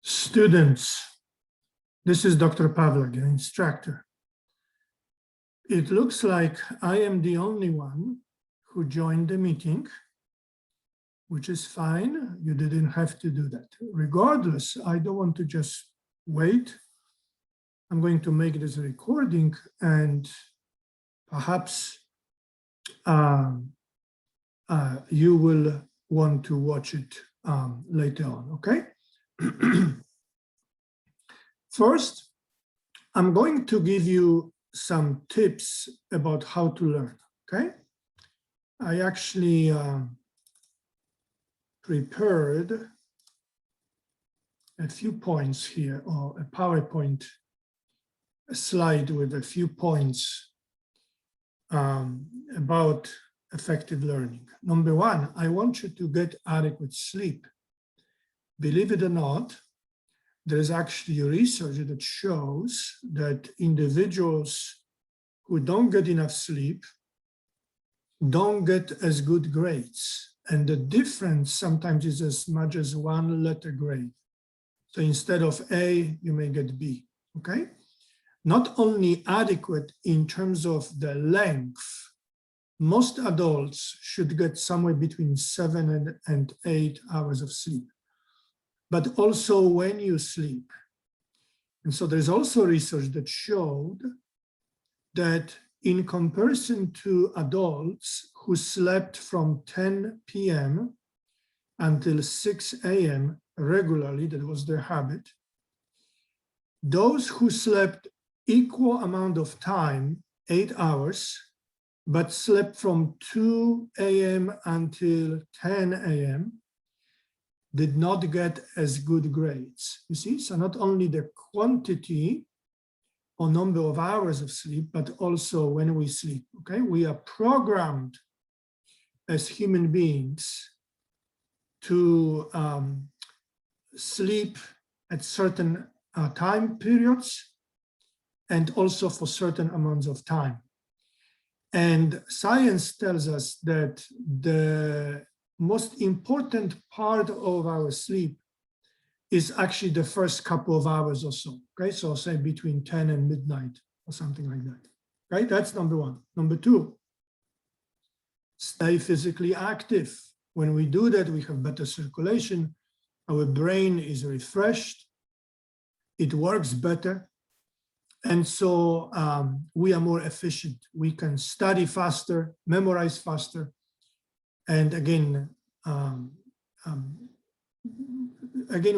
Students, this is Dr. Pavlik, the instructor. It looks like I am the only one who joined the meeting, which is fine. You didn't have to do that. Regardless, I don't want to just wait. I'm going to make this recording and perhaps you will want to watch it later on, okay? First, I'm going to give you some tips about how to learn, okay? I actually prepared a few points here, or a PowerPoint slide with a few points about effective learning. Number one, I want you to get adequate sleep. Believe it or not, there is actually research that shows that individuals who don't get enough sleep don't get as good grades. And the difference sometimes is as much as one letter grade. So instead of A, you may get B, okay? Not only adequate in terms of the length, most adults should get somewhere between 7 and 8 hours of sleep, but also when you sleep. And so there's also research that showed that in comparison to adults who slept from 10 p.m. until 6 a.m. regularly, that was their habit, those who slept equal amount of time, 8 hours, but slept from 2 a.m. until 10 a.m., did not get as good grades. You see, so not only the quantity or number of hours of sleep, but also when we sleep, okay? We are programmed as human beings to sleep at certain time periods and also for certain amounts of time. And science tells us that the most important part of our sleep is actually the first couple of hours or so, okay? So say between 10 and midnight or something like that, right? That's number one. Number two, stay physically active. When we do that, we have better circulation, our brain is refreshed, it works better, and so we are more efficient. We can study faster, memorize faster, and again,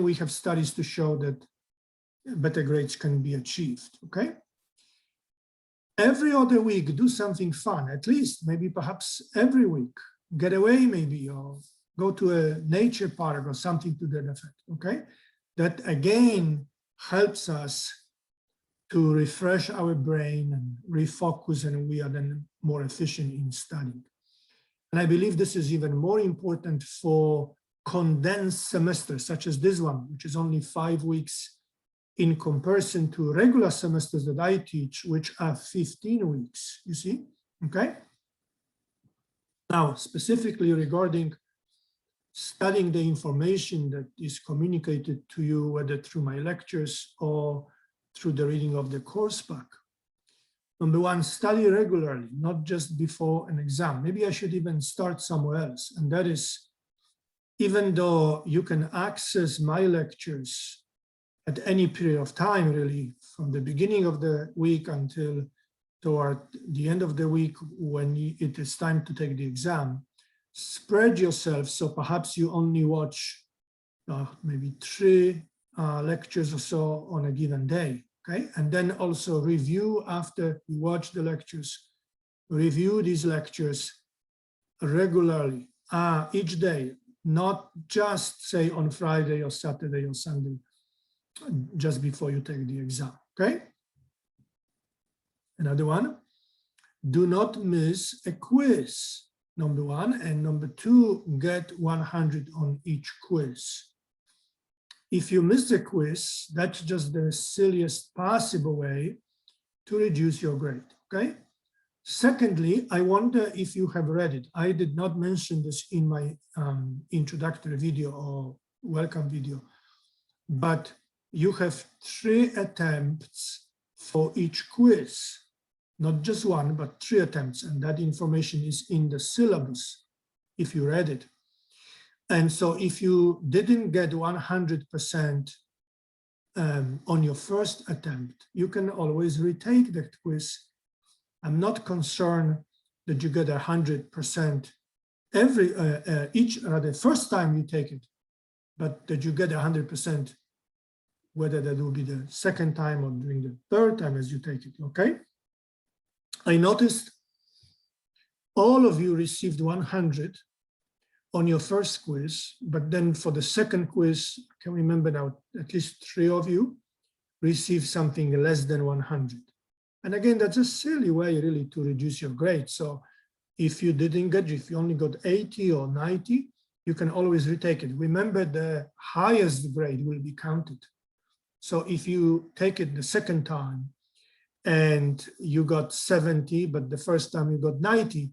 we have studies to show that better grades can be achieved, okay? Every other week, do something fun, at least, maybe perhaps every week. Get away maybe, or go to a nature park or something to that effect, okay? That again helps us to refresh our brain and refocus, and we are then more efficient in studying. And I believe this is even more important for condensed semesters, such as this one, which is only 5 weeks in comparison to regular semesters that I teach, which are 15 weeks, you see, okay? Now, specifically regarding studying the information that is communicated to you, whether through my lectures or through the reading of the course book. Number one, study regularly, not just before an exam. Maybe I should even start somewhere else. And that is, even though you can access my lectures at any period of time, really, from the beginning of the week until toward the end of the week when it is time to take the exam, spread yourself. So perhaps you only watch maybe 3 lectures or so on a given day. Okay, and then also review after you watch the lectures, review these lectures regularly, each day, not just say on Friday or Saturday or Sunday, just before you take the exam, okay? Another one, do not miss a quiz, number one, and number two, get 100 on each quiz. If you miss the quiz, that's just the silliest possible way to reduce your grade, okay? Secondly, I wonder if you have read it. I did not mention this in my introductory video or welcome video, but you have 3 attempts for each quiz, not just 1, but 3 attempts. And that information is in the syllabus if you read it. And so if you didn't get 100% on your first attempt, you can always retake that quiz. I'm not concerned that you get 100% the first time you take it, but that you get 100%, whether that will be the second time or during the third time as you take it, okay? I noticed all of you received 100 on your first quiz, but then for the second quiz, I can remember now, at least 3 of you received something less than 100. And again, that's a silly way really to reduce your grade. So if you didn't get, if you only got 80 or 90, you can always retake it. Remember, the highest grade will be counted. So if you take it the second time and you got 70, but the first time you got 90,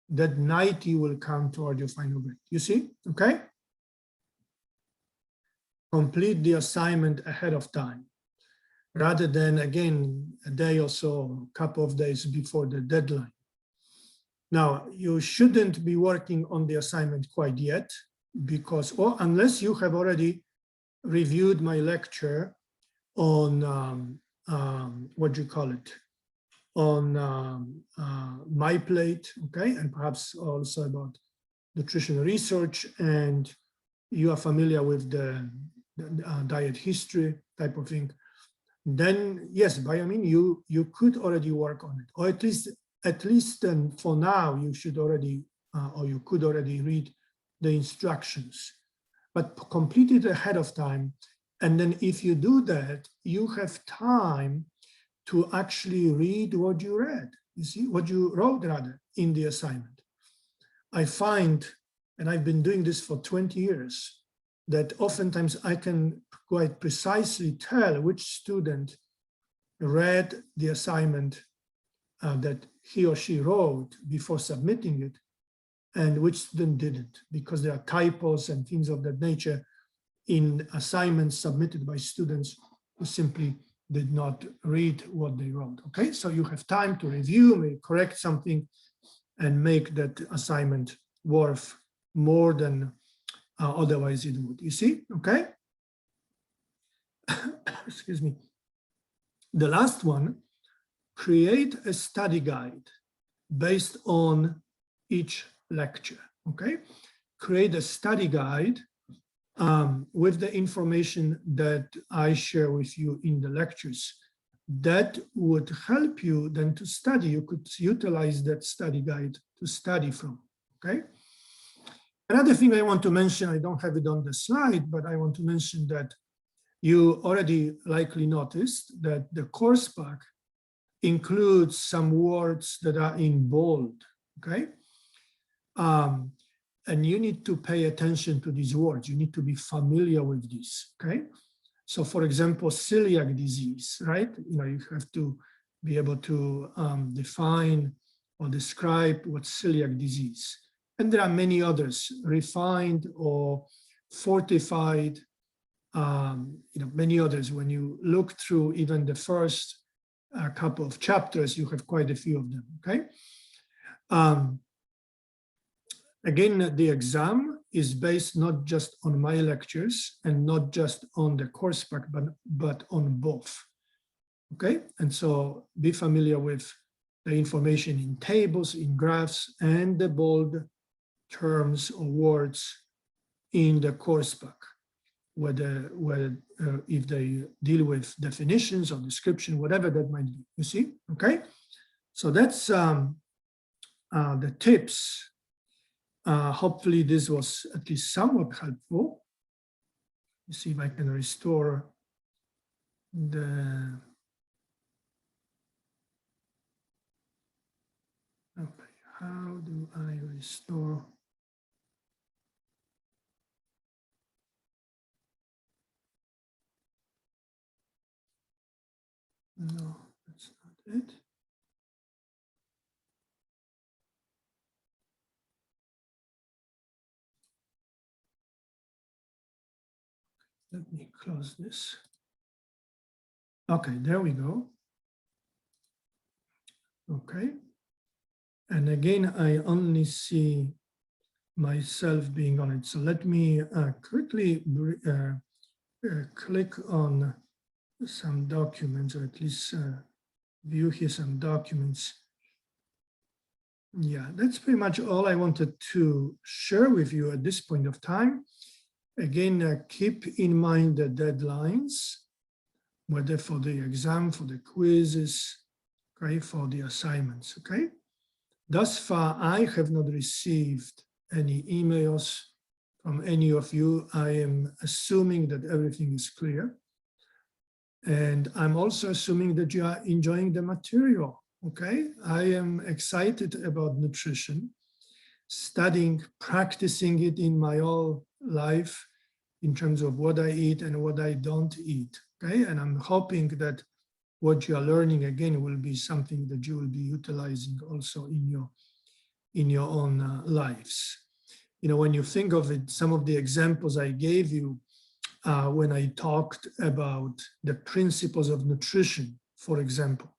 that 90 will count toward your final grade. You see, okay? Complete the assignment ahead of time, rather than, again, a day or so, a couple of days before the deadline. Now, you shouldn't be working on the assignment quite yet, because, or unless you have already reviewed my lecture on, what do you call it, on my plate, okay, and perhaps also about nutrition research, and you are familiar with the diet history type of thing, then yes, by all means, you could already work on it, or at least then for now, you should already, or you could already read the instructions, but complete it ahead of time. And then if you do that, you have time to actually read what you read, you see, what you wrote rather in the assignment. I find, and I've been doing this for 20 years, that oftentimes I can quite precisely tell which student read the assignment that he or she wrote before submitting it, and which student didn't, because there are typos and things of that nature in assignments submitted by students who simply did not read what they wrote, okay? So you have time to review, maybe correct something, and make that assignment worth more than otherwise it would, you see, okay? Excuse me. The last one, create a study guide based on each lecture, okay? Create a study guide with the information that I share with you in the lectures. That would help you then to study. You could utilize that study guide to study from, okay? Another thing I want to mention, I don't have it on the slide, but I want to mention that you already likely noticed that the course pack includes some words that are in bold, okay? And you need to pay attention to these words. You need to be familiar with this, okay? So for example, celiac disease, right? You know, you have to be able to define or describe what's celiac disease. And there are many others, refined or fortified, you know, many others. When you look through even the first couple of chapters, you have quite a few of them, okay? Again, the exam is based not just on my lectures and not just on the course pack, but on both, okay? And so be familiar with the information in tables, in graphs, and the bold terms or words in the course pack, whether if they deal with definitions or description, whatever that might be, you see, okay? So that's the tips. Hopefully this was at least somewhat helpful. Let's see if I can restore the, okay, how do I restore? No, that's not it. Let me close this. Okay, there we go. Okay. And again, I only see myself being on it. So let me quickly click on some documents, or at least view here some documents. Yeah, that's pretty much all I wanted to share with you at this point of time. Again, keep in mind the deadlines, whether for the exam, for the quizzes, okay, for the assignments, okay? Thus far, I have not received any emails from any of you. I am assuming that everything is clear. And I'm also assuming that you are enjoying the material, okay? I am excited about nutrition, studying, practicing it in my whole life in terms of what I eat and what I don't eat, okay? And I'm hoping that what you are learning again will be something that you will be utilizing also in your own lives. You know, when you think of it, some of the examples I gave you when I talked about the principles of nutrition, for example,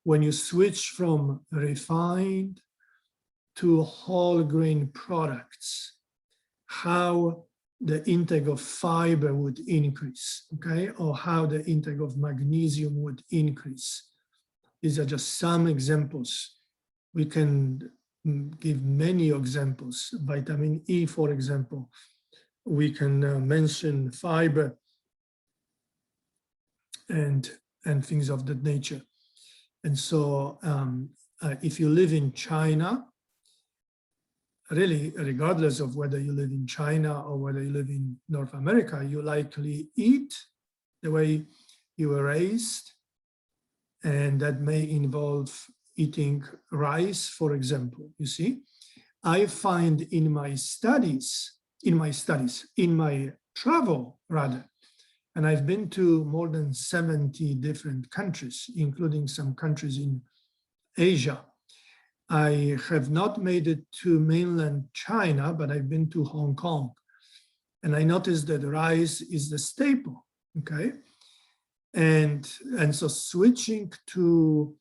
when you switch from refined to whole grain products, how the intake of fiber would increase, okay, or how the intake of magnesium would increase. These are just some examples. We can give many examples. Vitamin E, for example. We can mention fiber and things of that nature. And so if you live in China, really, regardless of whether you live in China or whether you live in North America, you likely eat the way you were raised. And that may involve eating rice, for example, you see. I find in my travel rather, and I've been to more than 70 different countries, including some countries in Asia. I have not made it to mainland China, but I've been to Hong Kong. And I noticed that rice is the staple, okay? And so switching to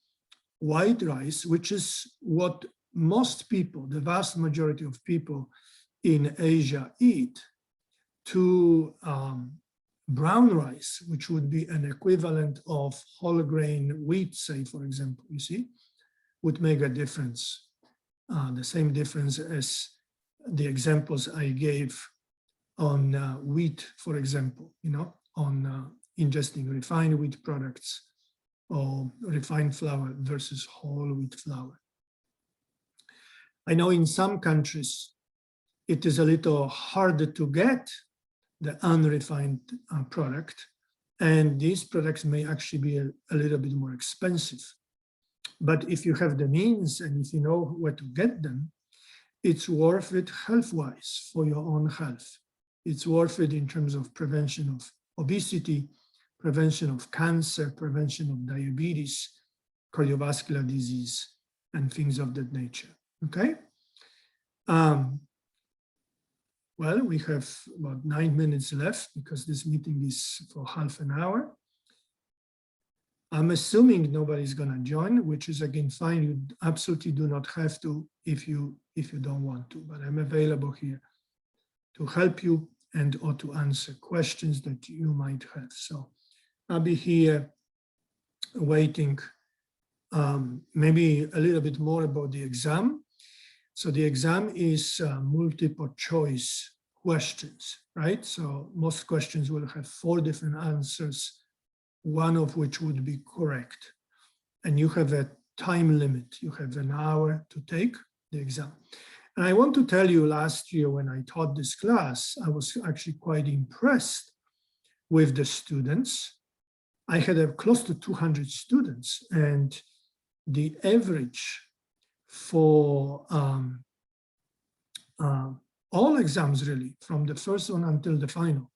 white rice, which is what most people, the vast majority of people in Asia eat, to brown rice, which would be an equivalent of whole grain wheat, say, for example, you see, would make a difference, the same difference as the examples I gave on wheat, for example, you know, on ingesting refined wheat products or refined flour versus whole wheat flour. I know in some countries, it is a little harder to get the unrefined product, and these products may actually be a little bit more expensive. But if you have the means and if you know where to get them, it's worth it health-wise for your own health. It's worth it in terms of prevention of obesity, prevention of cancer, prevention of diabetes, cardiovascular disease, and things of that nature, okay? Well, we have about 9 minutes left because this meeting is for half an hour. I'm assuming nobody's going to join, which is again fine. You absolutely do not have to if you don't want to, but I'm available here to help you and or to answer questions that you might have. So I'll be here waiting maybe a little bit more about the exam. So the exam is multiple choice questions, right? So most questions will have 4 different answers, one of which would be correct. And you have a time limit. You have an hour to take the exam. And I want to tell you, last year when I taught this class, I was actually quite impressed with the students. I had close to 200 students, and the average for all exams really, from the first one until the final,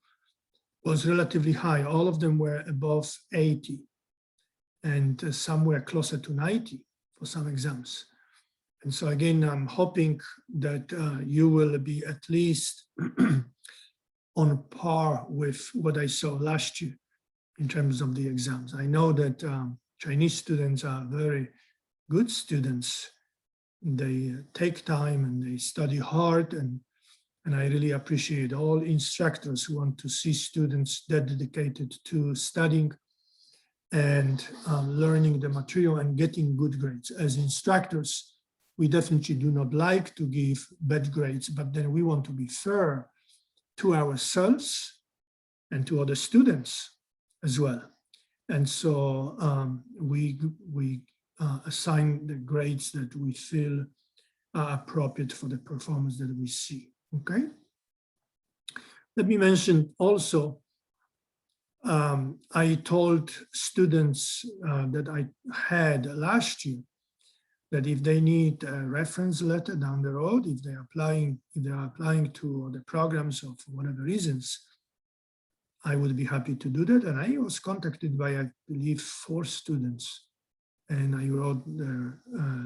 was relatively high. All of them were above 80, and some were closer to 90 for some exams. And so again, I'm hoping that you will be at least on par with what I saw last year in terms of the exams. I know that Chinese students are very good students. They take time and they study hard, and I really appreciate all instructors who want to see students dedicated to studying and learning the material and getting good grades. As instructors, we definitely do not like to give bad grades, but then we want to be fair to ourselves and to other students as well. And so we assign the grades that we feel are appropriate for the performance that we see, okay? Let me mention also, I told students that I had last year that if they need a reference letter down the road, if they're applying to the programs or for whatever reasons, I would be happy to do that. And I was contacted by, I believe, 4 students, and I wrote their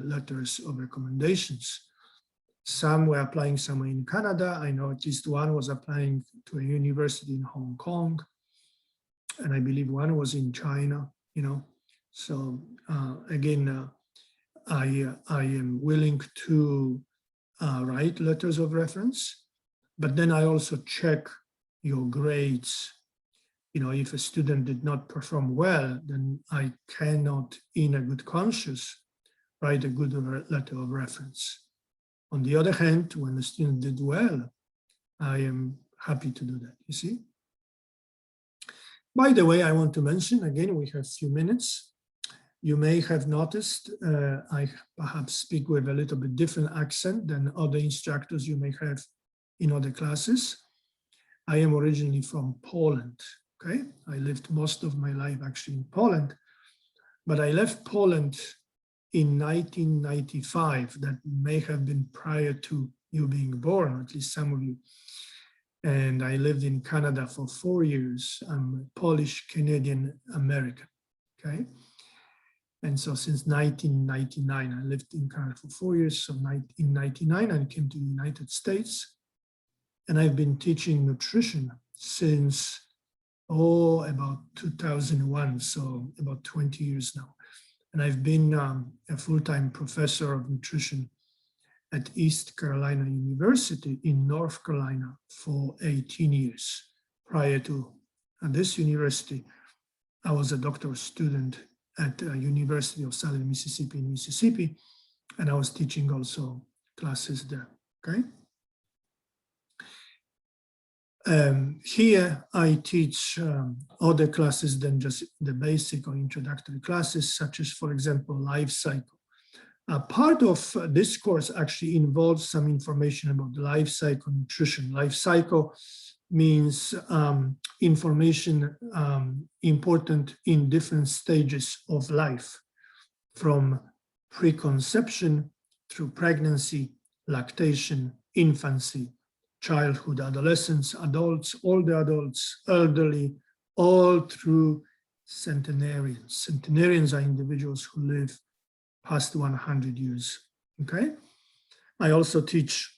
letters of recommendations. Some were applying somewhere in Canada. I know at least one was applying to a university in Hong Kong, and I believe one was in China, you know. So again, I am willing to write letters of reference, but then I also check your grades. You know, if a student did not perform well, then I cannot, in a good conscience, write a good letter of reference. On the other hand, when the student did well, I am happy to do that, you see. By the way, I want to mention, again, we have a few minutes. You may have noticed I perhaps speak with a little bit different accent than other instructors you may have in other classes. I am originally from Poland, okay? I lived most of my life actually in Poland, but I left Poland in 1995. That may have been prior to you being born, or at least some of you. And I lived in Canada for 4 years. I'm Polish, Canadian, American, okay? And so since 1999, I lived in Canada for 4 years. So in 99, I came to the United States. And I've been teaching nutrition since, about 2001, so about 20 years now. And I've been a full-time professor of nutrition at East Carolina University in North Carolina for 18 years. Prior to this university, I was a doctoral student at the University of Southern Mississippi in Mississippi, and I was teaching also classes there, okay? Here I teach other classes than just the basic or introductory classes, such as, for example, life cycle. Part of this course actually involves some information about the life cycle nutrition. Life cycle means information important in different stages of life, from preconception through pregnancy, lactation, infancy, childhood, adolescence, adults, older adults, elderly, all through centenarians. Centenarians are individuals who live past 100 years, okay? I also teach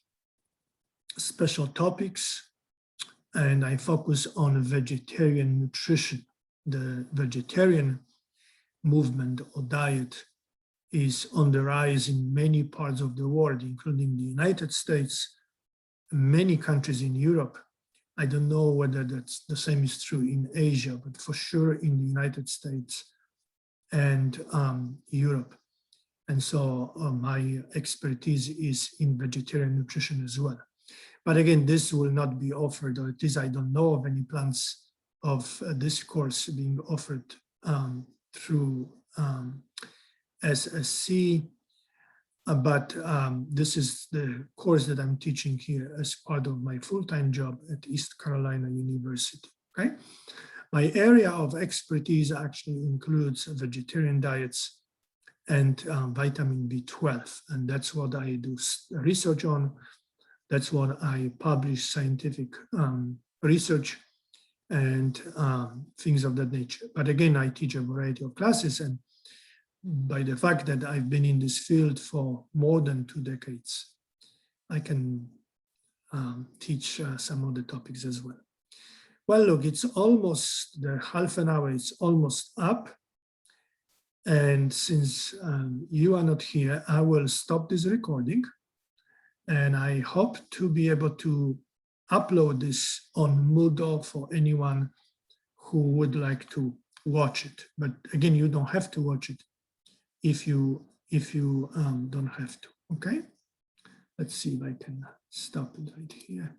special topics, and I focus on vegetarian nutrition. The vegetarian movement or diet is on the rise in many parts of the world, including the United States, many countries in Europe. I don't know whether that's the same is true in Asia, but for sure in the United States and Europe. And so my expertise is in vegetarian nutrition as well. But again, this will not be offered, or at least I don't know of any plans of this course being offered through SSC. But this is the course that I'm teaching here as part of my full-time job at East Carolina University, okay? My area of expertise actually includes vegetarian diets and vitamin B12, and that's what I do research on. That's what I publish scientific research and things of that nature. But again, I teach a variety of classes, and by the fact that I've been in this field for more than 2 decades, I can teach some of the topics as well. Well, look, it's almost the half an hour, it's almost up. And since you are not here, I will stop this recording. And I hope to be able to upload this on Moodle for anyone who would like to watch it. But again, you don't have to watch it if you don't have to, okay? Let's see if I can stop it right here.